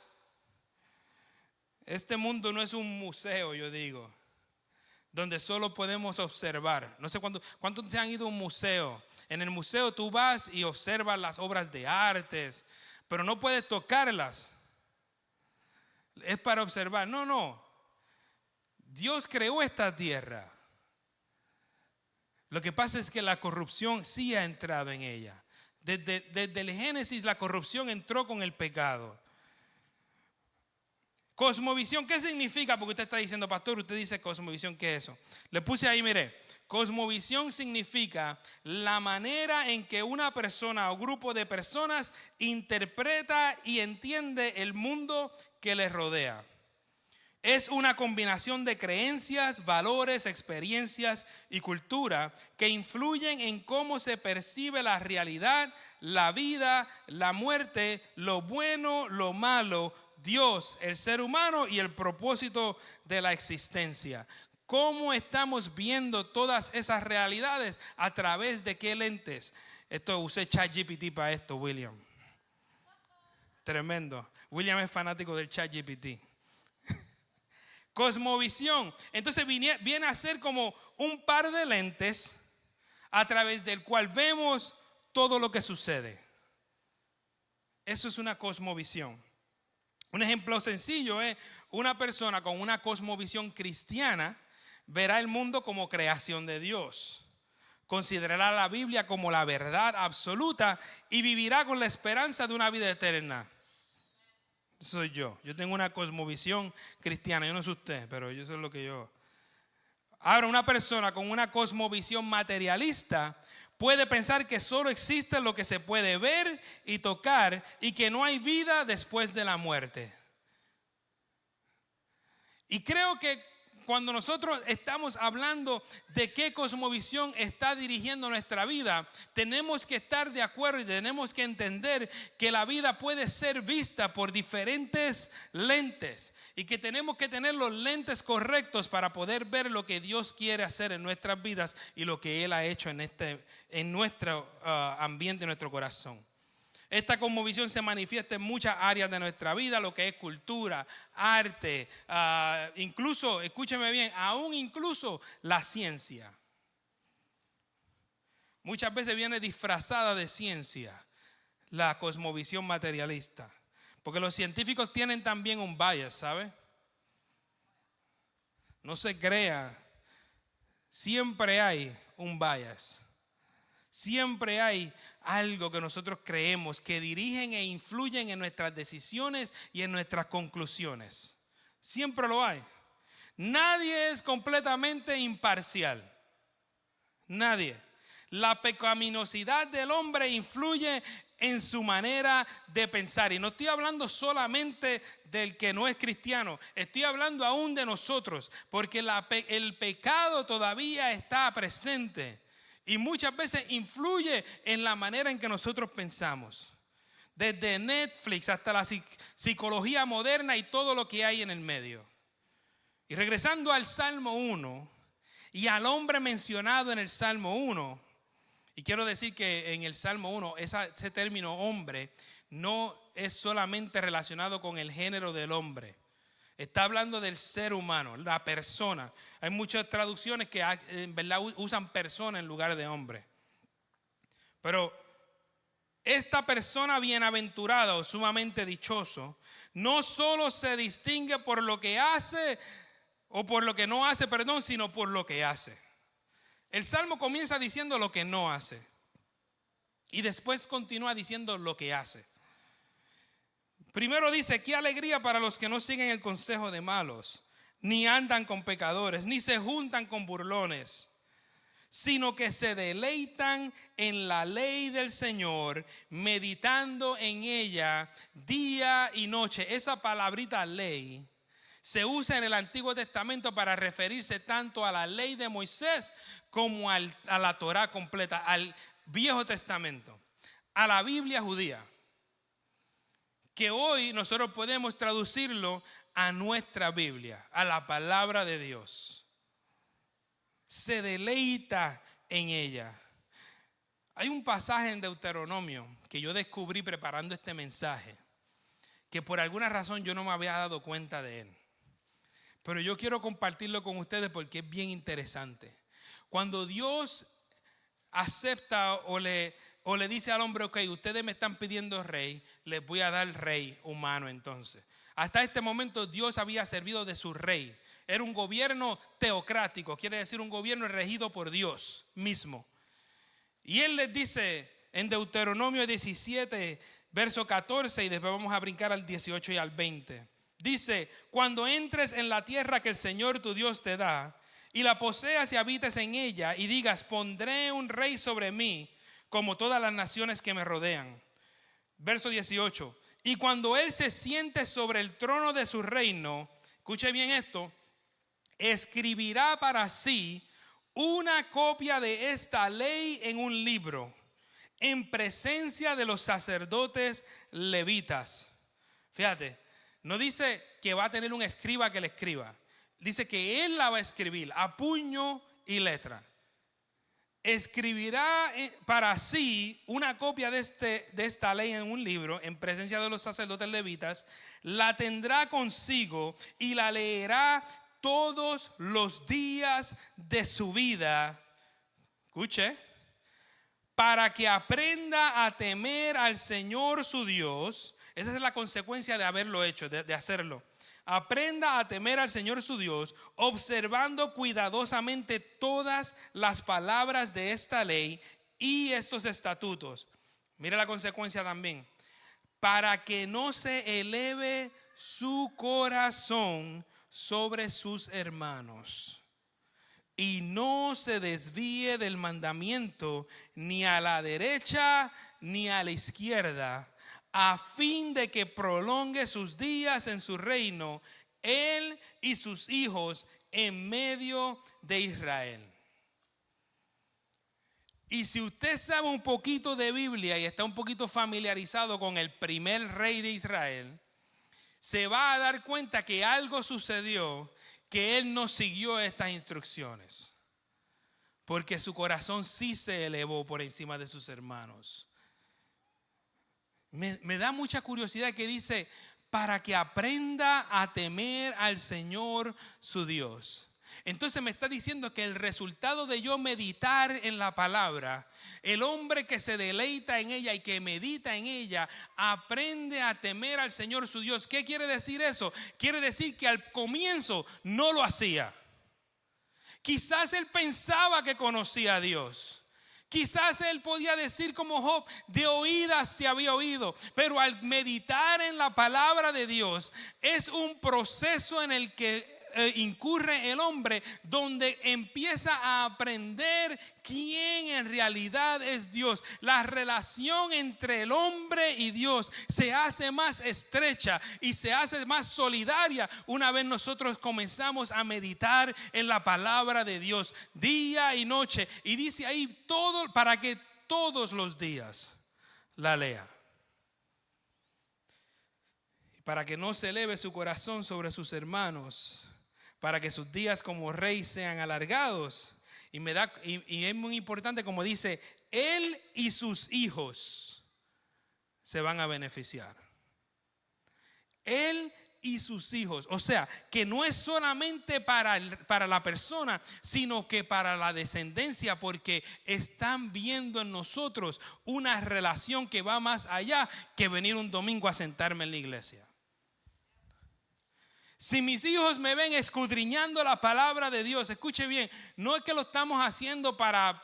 Este mundo no es un museo, yo digo, donde solo podemos observar. No sé cuántos se han ido a un museo. En el museo tú vas y observas las obras de artes, pero no puedes tocarlas. Es para observar. No. Dios creó esta tierra. Lo que pasa es que la corrupción sí ha entrado en ella. Desde el Génesis la corrupción entró con el pecado. Cosmovisión, ¿qué significa? Porque usted está diciendo, pastor, usted dice cosmovisión, ¿qué es eso? Le puse ahí, mire, cosmovisión significa la manera en que una persona o grupo de personas interpreta y entiende el mundo que les rodea. Es una combinación de creencias, valores, experiencias y cultura que influyen en cómo se percibe la realidad, la vida, la muerte, lo bueno, lo malo, Dios, el ser humano y el propósito de la existencia. ¿Cómo estamos viendo todas esas realidades? ¿A través de qué lentes? Esto usé ChatGPT para esto, William. Tremendo. William es fanático del ChatGPT. Cosmovisión. Entonces viene a ser como un par de lentes a través del cual vemos todo lo que sucede. Eso es una cosmovisión. Un ejemplo sencillo es una persona con una cosmovisión cristiana verá el mundo como creación de Dios, considerará la Biblia como la verdad absoluta y vivirá con la esperanza de una vida eterna. Eso soy yo. Yo tengo una cosmovisión cristiana. Yo no sé usted, pero yo sé lo que yo. Ahora, una persona con una cosmovisión materialista puede pensar que solo existe lo que se puede ver y tocar y que no hay vida después de la muerte. Y creo que cuando nosotros estamos hablando de qué cosmovisión está dirigiendo nuestra vida, tenemos que estar de acuerdo y tenemos que entender que la vida puede ser vista por diferentes lentes y que tenemos que tener los lentes correctos para poder ver lo que Dios quiere hacer en nuestras vidas y lo que Él ha hecho en nuestro ambiente, en nuestro corazón. Esta cosmovisión se manifiesta en muchas áreas de nuestra vida, lo que es cultura, arte, incluso, escúcheme bien, aún incluso la ciencia. Muchas veces viene disfrazada de ciencia la cosmovisión materialista, porque los científicos tienen también un bias, ¿sabe? No se crea, siempre hay un bias. Siempre hay algo que nosotros creemos que dirigen e influyen en nuestras decisiones y en nuestras conclusiones. Siempre lo hay. Nadie es completamente imparcial. Nadie. La pecaminosidad del hombre influye en su manera de pensar. Y no estoy hablando solamente del que no es cristiano. Estoy hablando aún de nosotros. Porque el pecado todavía está presente. Y muchas veces influye en la manera en que nosotros pensamos. Desde Netflix hasta la psicología moderna y todo lo que hay en el medio. Y regresando al Salmo 1 y al hombre mencionado en el Salmo 1. Y quiero decir que en el Salmo 1 ese término hombre no es solamente relacionado con el género del hombre. Está hablando del ser humano, la persona. Hay muchas traducciones que en verdad usan persona en lugar de hombre. Pero esta persona bienaventurada o sumamente dichoso no solo se distingue por lo que hace o por lo que no hace, perdón, sino por lo que hace. El Salmo comienza diciendo lo que no hace y después continúa diciendo lo que hace. Primero dice, qué alegría para los que no siguen el consejo de malos, ni andan con pecadores, ni se juntan con burlones, sino que se deleitan en la ley del Señor, meditando en ella día y noche. Esa palabrita ley se usa en el Antiguo Testamento para referirse tanto a la ley de Moisés como a la Torá completa, al Viejo Testamento, a la Biblia judía. Que hoy nosotros podemos traducirlo a nuestra Biblia, a la palabra de Dios. Se deleita en ella. Hay un pasaje en Deuteronomio que yo descubrí preparando este mensaje, que por alguna razón yo no me había dado cuenta de él. Pero yo quiero compartirlo con ustedes porque es bien interesante. Cuando Dios acepta o le dice al hombre, ok, ustedes me están pidiendo rey, les voy a dar rey humano entonces. Hasta este momento Dios había servido de su rey. Era un gobierno teocrático, quiere decir un gobierno regido por Dios mismo. Y Él les dice en Deuteronomio 17, verso 14, y después vamos a brincar al 18 y al 20. Dice, cuando entres en la tierra que el Señor tu Dios te da, y la poseas y habites en ella, y digas, pondré un rey sobre mí, como todas las naciones que me rodean. Verso 18. Y cuando Él se siente sobre el trono de su reino, escuche bien esto, escribirá para sí una copia de esta ley en un libro, en presencia de los sacerdotes levitas. Fíjate, no dice que va a tener un escriba que le escriba. Dice que Él la va a escribir a puño y letra. Escribirá para sí una copia de esta ley en un libro en presencia de los sacerdotes levitas, la tendrá consigo y la leerá todos los días de su vida. Escuche, para que aprenda a temer al Señor su Dios. Esa es la consecuencia de haberlo hecho, de hacerlo. Aprenda a temer al Señor su Dios, observando cuidadosamente todas las palabras de esta ley y estos estatutos. Mire la consecuencia también. Para que no se eleve su corazón sobre sus hermanos y no se desvíe del mandamiento ni a la derecha ni a la izquierda, a fin de que prolongue sus días en su reino, él y sus hijos en medio de Israel. Y si usted sabe un poquito de Biblia y está un poquito familiarizado con el primer rey de Israel, se va a dar cuenta que algo sucedió, que él no siguió estas instrucciones, porque su corazón sí se elevó por encima de sus hermanos. Me da mucha curiosidad que dice, para que aprenda a temer al Señor su Dios. Entonces me está diciendo que el resultado de yo meditar en la palabra, el hombre que se deleita en ella y que medita en ella, aprende a temer al Señor su Dios. ¿Qué quiere decir eso? Quiere decir que al comienzo no lo hacía. Quizás él pensaba que conocía a Dios. Quizás él podía decir como Job, de oídas te había oído. Pero al meditar en la palabra de Dios, es un proceso en el que incurre el hombre, donde empieza a aprender quién en realidad es Dios. La relación entre el hombre y Dios se hace más estrecha y se hace más solidaria una vez nosotros comenzamos a meditar en la palabra de Dios día y noche. Y dice ahí todo, para que todos los días la lea, para que no se eleve su corazón sobre sus hermanos, para que sus días como rey sean alargados. Y es muy importante, como dice, él y sus hijos se van a beneficiar. Él y sus hijos. O sea, que no es solamente para la persona, sino que para la descendencia, porque están viendo en nosotros una relación que va más allá que venir un domingo a sentarme en la iglesia. Si mis hijos me ven escudriñando la palabra de Dios, escuche bien, no es que lo estamos haciendo para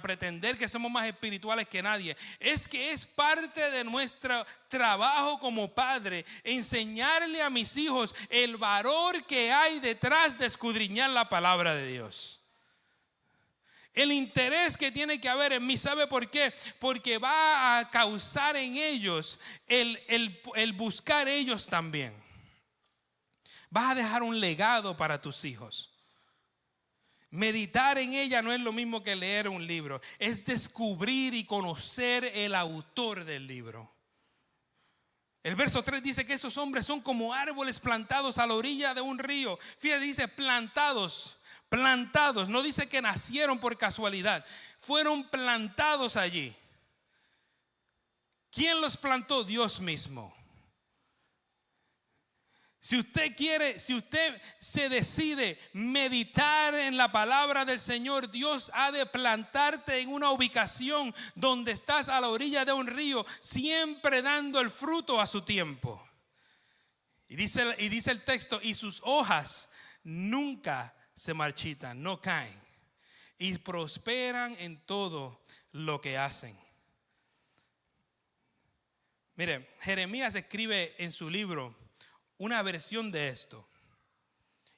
pretender que somos más espirituales que nadie. Es que es parte de nuestro trabajo como padre, enseñarle a mis hijos el valor que hay detrás de escudriñar la palabra de Dios. El interés que tiene que haber en mí, ¿sabe por qué? Porque va a causar en ellos el buscar ellos también. Vas a dejar un legado para tus hijos. Meditar en ella no es lo mismo que leer un libro. Es descubrir y conocer el autor del libro. El verso 3 dice que esos hombres son como árboles plantados a la orilla de un río. Fíjate, dice plantados. No dice que nacieron por casualidad. Fueron plantados allí. ¿Quién los plantó? Dios mismo. Si usted se decide meditar en la palabra del Señor, Dios ha de plantarte en una ubicación donde estás a la orilla de un río, siempre dando el fruto a su tiempo. Y dice el texto, y sus hojas nunca se marchitan, no caen, y prosperan en todo lo que hacen. Mire, Jeremías escribe en su libro una versión de esto.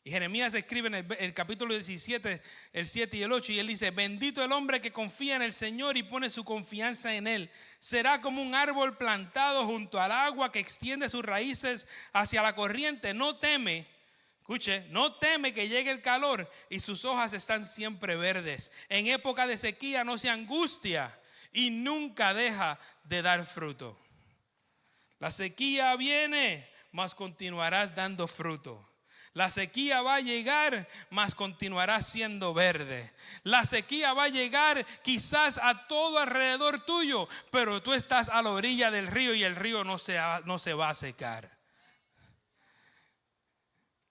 Y Jeremías escribe en el capítulo 17, el 7 y el 8, y él dice: bendito el hombre que confía en el Señor y pone su confianza en él. Será como un árbol plantado junto al agua que extiende sus raíces hacia la corriente. No teme, escuche, no teme que llegue el calor, y sus hojas están siempre verdes. En época de sequía no se angustia y nunca deja de dar fruto. La sequía viene, mas continuarás dando fruto. La sequía va a llegar, mas continuarás siendo verde. La sequía va a llegar quizás a todo alrededor tuyo, pero tú estás a la orilla del río y el río no se va a secar.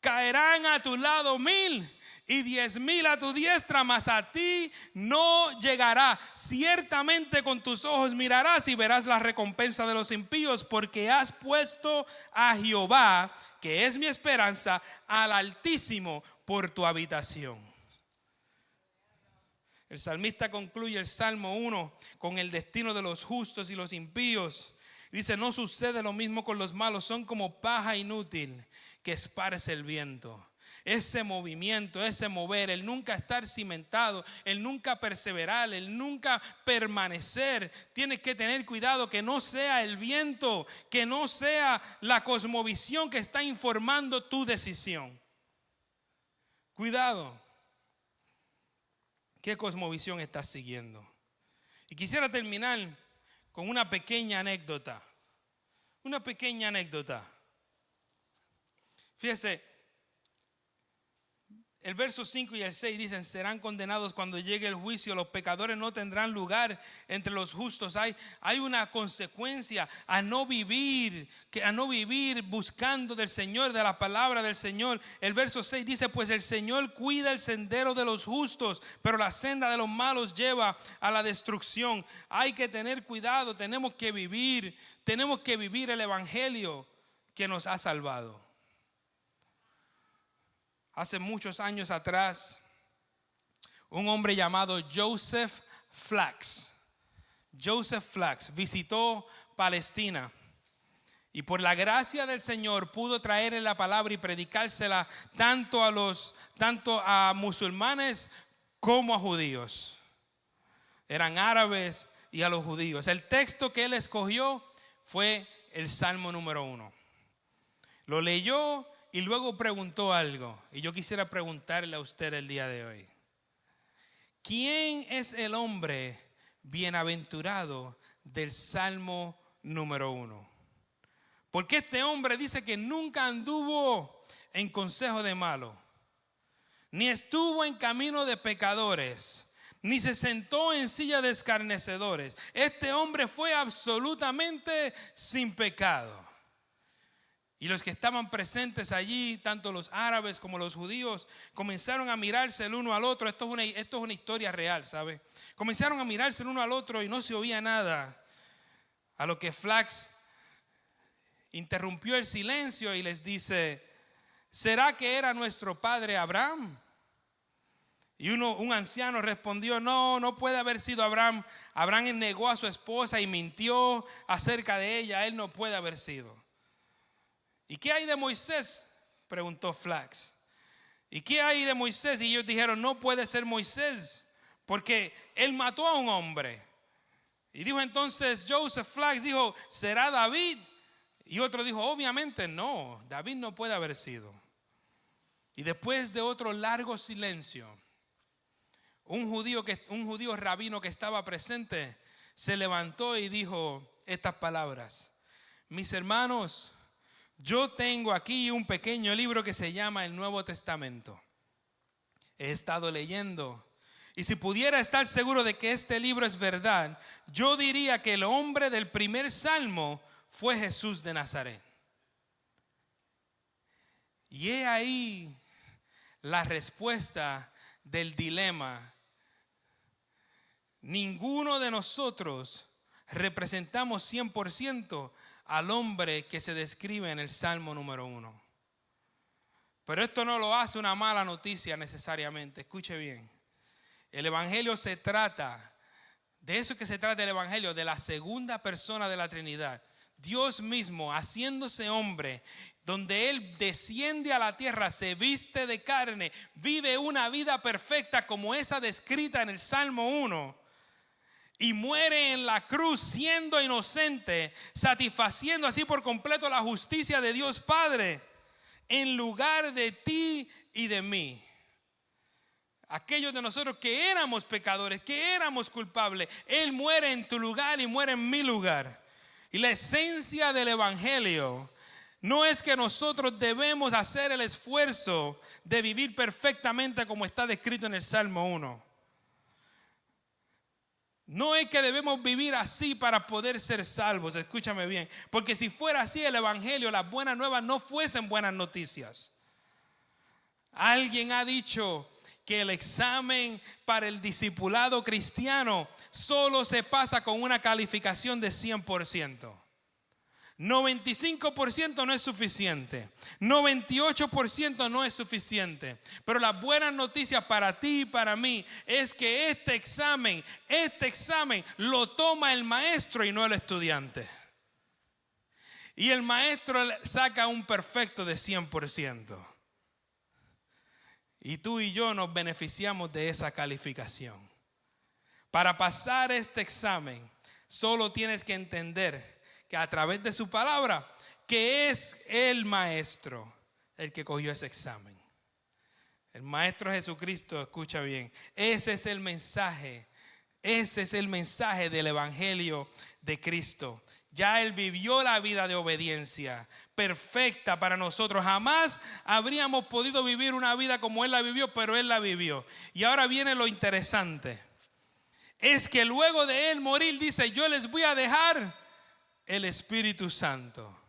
Caerán a tu lado 1000 y 10,000 a tu diestra, mas a ti no llegará. Ciertamente con tus ojos mirarás y verás la recompensa de los impíos, porque has puesto a Jehová, que es mi esperanza, al Altísimo por tu habitación. El salmista concluye el Salmo 1 con el destino de los justos y los impíos. Dice: no sucede lo mismo con los malos, son como paja inútil que esparce el viento. Ese movimiento, ese mover, el nunca estar cimentado, el nunca perseverar, el nunca permanecer. Tienes que tener cuidado que no sea el viento, que no sea la cosmovisión que está informando tu decisión. Cuidado. ¿Qué cosmovisión estás siguiendo? Y quisiera terminar con una pequeña anécdota. Una pequeña anécdota. Fíjese, el verso 5 y el 6 dicen: serán condenados cuando llegue el juicio, los pecadores no tendrán lugar entre los justos. Hay una consecuencia a no vivir buscando del Señor, de la palabra del Señor. El verso 6 dice: pues el Señor cuida el sendero de los justos, pero la senda de los malos lleva a la destrucción. Hay que tener cuidado, tenemos que vivir el evangelio que nos ha salvado. Hace muchos años atrás, un hombre llamado Joseph Flax visitó Palestina y por la gracia del Señor pudo traerle la palabra y predicársela tanto a musulmanes como a judíos. Eran árabes y a los judíos. El texto que él escogió fue el Salmo número 1. Lo leyó y luego preguntó algo, y yo quisiera preguntarle a usted el día de hoy: ¿quién es el hombre bienaventurado del Salmo número 1? Porque este hombre dice que nunca anduvo en consejo de malo, ni estuvo en camino de pecadores, ni se sentó en silla de escarnecedores. Este hombre fue absolutamente sin pecado. Y los que estaban presentes allí, tanto los árabes como los judíos, comenzaron a mirarse el uno al otro. Esto es una historia real, ¿sabe? Comenzaron a mirarse el uno al otro y no se oía nada. A lo que Flax interrumpió el silencio y les dice: ¿será que era nuestro padre Abraham? Y un anciano respondió: no puede haber sido Abraham. Abraham negó a su esposa y mintió acerca de ella. Él no puede haber sido. ¿Y qué hay de Moisés?, preguntó Flax. ¿Y qué hay de Moisés? Y ellos dijeron: no puede ser Moisés, porque él mató a un hombre. Y dijo entonces Joseph Flax, dijo: ¿será David? Y otro dijo: obviamente no, David no puede haber sido. Y después de otro largo silencio, un judío rabino que estaba presente se levantó y dijo estas palabras: mis hermanos, yo tengo aquí un pequeño libro que se llama el Nuevo Testamento. He estado leyendo, y si pudiera estar seguro de que este libro es verdad, yo diría que el hombre del primer salmo fue Jesús de Nazaret. Y he ahí la respuesta del dilema. Ninguno de nosotros representamos 100% al hombre que se describe en el Salmo número 1. Pero esto no lo hace una mala noticia necesariamente. Escuche bien. El evangelio se trata, de eso que se trata el evangelio, de la segunda persona de la Trinidad. Dios mismo haciéndose hombre, donde Él desciende a la tierra, se viste de carne, vive una vida perfecta como esa descrita en el Salmo 1. Y muere en la cruz siendo inocente, satisfaciendo así por completo la justicia de Dios Padre, en lugar de ti y de mí. Aquellos de nosotros que éramos pecadores, que éramos culpables, Él muere en tu lugar y muere en mi lugar. Y la esencia del evangelio no es que nosotros debemos hacer el esfuerzo de vivir perfectamente como está descrito en el Salmo 1. No es que debemos vivir así para poder ser salvos, escúchame bien, porque si fuera así el evangelio, las buenas nuevas no fuesen buenas noticias. Alguien ha dicho que el examen para el discipulado cristiano solo se pasa con una calificación de 100%. 95% no es suficiente, 98% no es suficiente. Pero la buena noticia para ti y para mí es que este examen lo toma el maestro y no el estudiante. Y el maestro saca un perfecto de 100%. Y tú y yo nos beneficiamos de esa calificación. Para pasar este examen, solo tienes que entender que a través de su palabra, que es el maestro el que cogió ese examen. El Maestro Jesucristo, escucha bien, ese es el mensaje del Evangelio de Cristo. Ya Él vivió la vida de obediencia perfecta para nosotros. Jamás habríamos podido vivir una vida como Él la vivió, pero Él la vivió. Y ahora viene lo interesante. Es que luego de Él morir, dice, yo les voy a dejar el Espíritu Santo.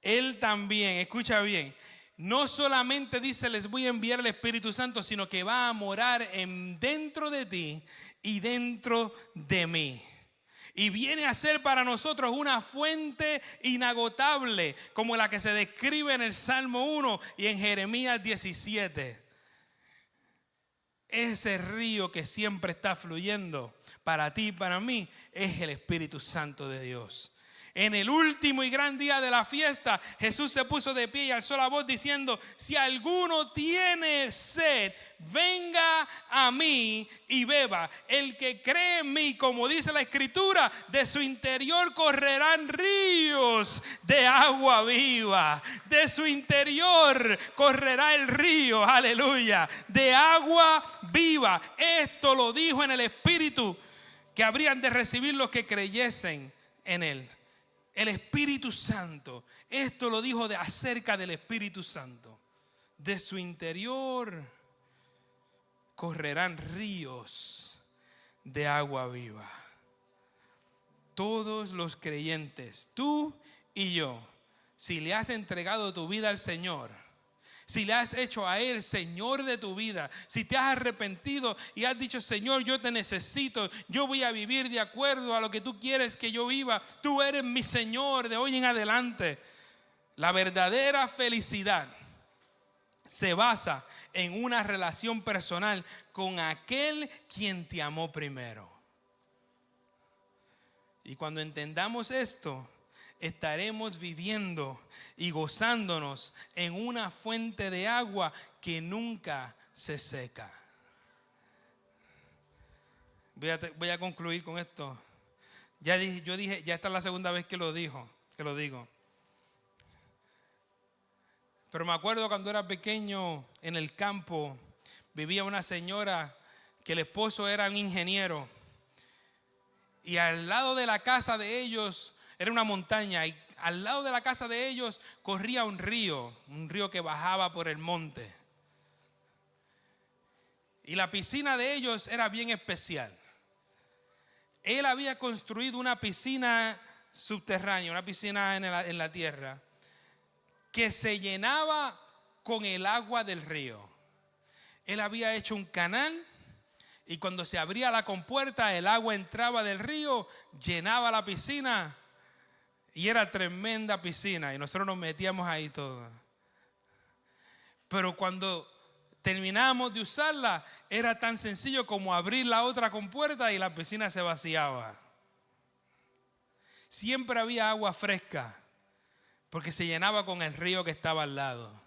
Él también, escucha bien, no solamente dice les voy a enviar el Espíritu Santo, sino que va a morar dentro de ti y dentro de mí. Y viene a ser para nosotros una fuente inagotable, como la que se describe en el Salmo 1 y en Jeremías 17. Ese río que siempre está fluyendo para ti y para mí es el Espíritu Santo de Dios. En el último y gran día de la fiesta, Jesús se puso de pie y alzó la voz diciendo: si alguno tiene sed, venga a mí y beba. El que cree en mí, como dice la Escritura, de su interior correrán ríos de agua viva. De su interior correrá el río, aleluya, de agua viva. Esto lo dijo en el Espíritu que habrían de recibir los que creyesen en Él. El Espíritu Santo, esto lo dijo acerca del Espíritu Santo. De su interior correrán ríos de agua viva. Todos los creyentes, tú y yo, si le has entregado tu vida al Señor, si le has hecho a Él Señor de tu vida, si te has arrepentido y has dicho: Señor, yo te necesito, yo voy a vivir de acuerdo a lo que tú quieres que yo viva, tú eres mi Señor de hoy en adelante. La verdadera felicidad se basa en una relación personal con aquel quien te amó primero. Y cuando entendamos esto, estaremos viviendo y gozándonos en una fuente de agua que nunca se seca. Voy a concluir con esto. Ya esta es la segunda vez que lo digo. Pero me acuerdo cuando era pequeño, en el campo, vivía una señora que el esposo era un ingeniero. Y al lado de la casa de ellos era una montaña, y al lado de la casa de ellos corría un río que bajaba por el monte. Y la piscina de ellos era bien especial. Él había construido una piscina subterránea, una piscina en la tierra, que se llenaba con el agua del río. Él había hecho un canal y cuando se abría la compuerta, el agua entraba del río, llenaba la piscina. Y era tremenda piscina y nosotros nos metíamos ahí todos. Pero cuando terminábamos de usarla, era tan sencillo como abrir la otra compuerta y la piscina se vaciaba. Siempre había agua fresca porque se llenaba con el río que estaba al lado.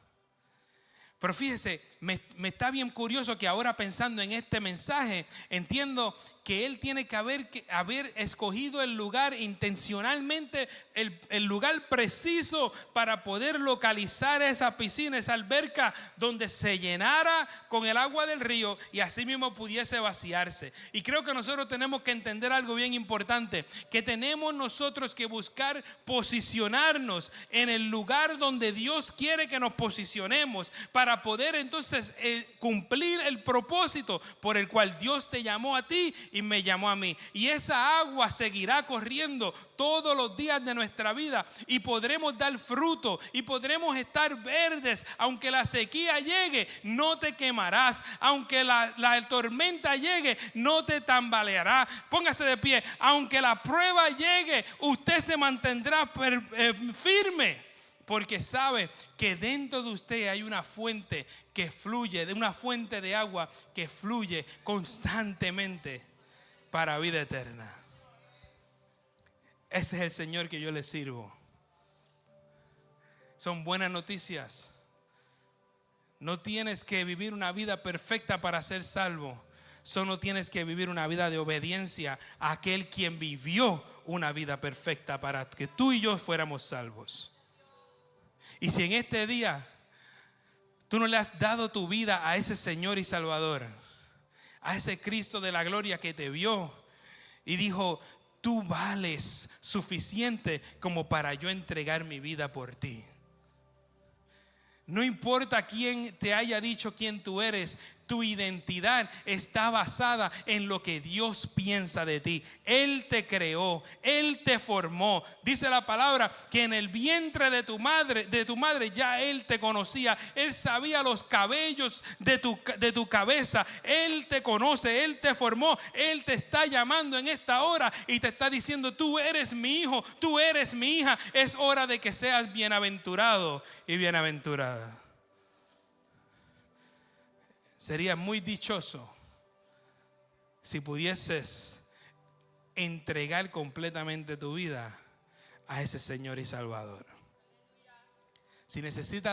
Pero fíjese, me está bien curioso que ahora pensando en este mensaje, entiendo que él tiene que haber escogido el lugar intencionalmente, el lugar preciso para poder localizar esa piscina, esa alberca donde se llenara con el agua del río y así mismo pudiese vaciarse. Y creo que nosotros tenemos que entender algo bien importante, que tenemos nosotros que buscar posicionarnos en el lugar donde Dios quiere que nos posicionemos para poder entonces cumplir el propósito por el cual Dios te llamó a ti y me llamó a mí. Y esa agua seguirá corriendo todos los días de nuestra vida y podremos dar fruto y podremos estar verdes. Aunque la sequía llegue, no te quemarás. Aunque la tormenta llegue, no te tambaleará. Póngase de pie. Aunque la prueba llegue, usted se mantendrá firme. Porque sabe que dentro de usted hay una fuente que fluye, de una fuente de agua que fluye constantemente para vida eterna. Ese es el Señor que yo le sirvo. Son buenas noticias. No tienes que vivir una vida perfecta para ser salvo. Solo tienes que vivir una vida de obediencia a aquel quien vivió una vida perfecta para que tú y yo fuéramos salvos. Y si en este día Tú no le has dado tu vida a ese Señor y Salvador, a ese Cristo de la gloria que te vio y dijo: tú vales suficiente como para yo entregar mi vida por ti. No importa quién te haya dicho quién tú eres, tu identidad está basada en lo que Dios piensa de ti. Él te creó, Él te formó. Dice la palabra que en el vientre de tu madre ya Él te conocía. Él sabía los cabellos de tu cabeza. Él te conoce, Él te formó. Él te está llamando en esta hora y te está diciendo: tú eres mi hijo, tú eres mi hija. Es hora de que seas bienaventurado y bienaventurada. Sería muy dichoso si pudieses entregar completamente tu vida a ese Señor y Salvador. Si necesitas